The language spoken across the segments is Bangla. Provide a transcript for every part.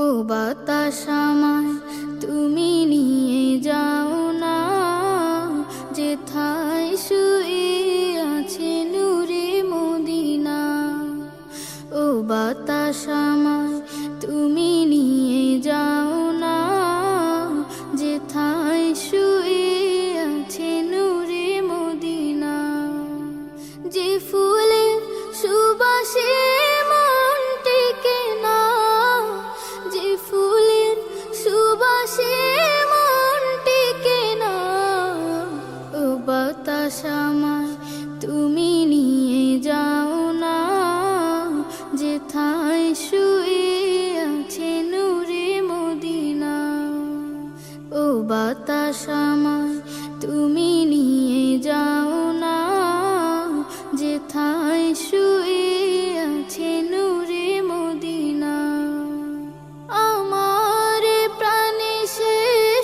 ও বাতাস আমায় তুমি নিয়ে যাও না, যেথায় শুয়ে আছে নূরে মদিনা। ও বাতাস আমায় তুমি নিয়ে যাও না, যেথায় শুয়ে আছে নূরে মদিনা। যে ফুলের সুবাসে মন টেকে না, যে ফুলের সুবাসে মন টেকে না। ও বাতাস আমায় তুমি নিয়ে যাও না, যেথায় শুয়ে আছে নূরে মদিনা। ও বাতাস আমায় তুমি নিয়ে যাও না, যেথায় শুয়ে আছে নূরে মদিনা। আমার প্রাণে সে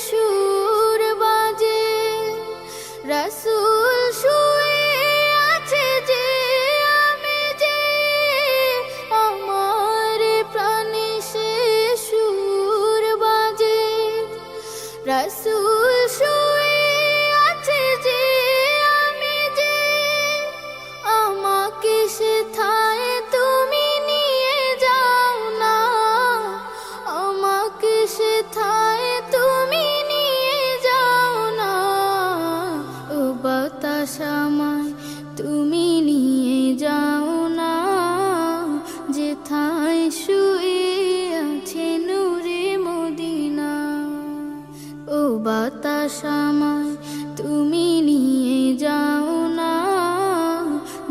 সুর বাজে, রাসূল শুয়ে আছে যে, আমি যে। আমার প্রাণে সে সুর বাজে, রাসূল শুয়ে আছে যে, আমি যে। আমাকে সেথায় তুমি নিয়ে যাও না, আমাকে সেথায় তুমি নিয়ে যাও না। ও বাতাস আমায় তুমি নিয়ে যাও না, যেথায় শুয়ে আছে নূরে মদিনা। ও বাতাস আমায় তুমি নিয়ে যাও না,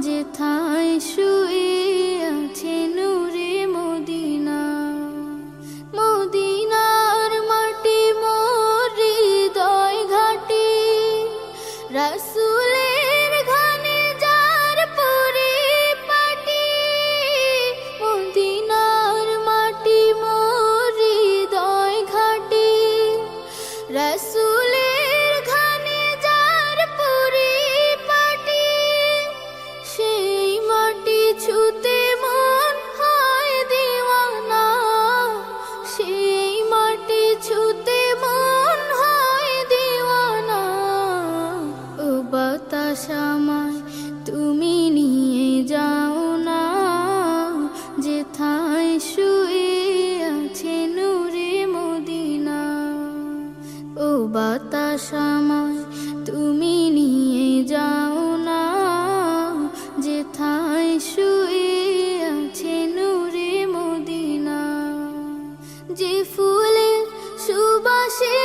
যেথায় শুয়ে আছে নূরে মদিনা। মদিনার মাটি মোর হৃদয় ঘাটি, রাসূলের ঘানে যার পরিপাটি। মদিনার মাটি মোর হৃদয় ঘাটি, রাসূলের ঘানে যার পরিপাটি। সেই মাটি ছুতে মন হয় দিওয়ানা, সেই মাটি ছুতে মন হয় দিওয়ানা। ও বাতাস আমায় তুমি নিয়ে যাও না, যেথায় শুয়ে আছে নূরে মদিনা। ও বাতাস আমায় তুমি নিয়ে যাও না, যেথায় শুয়ে আছে নূরে মদিনা। যে ফুলের সুবাসে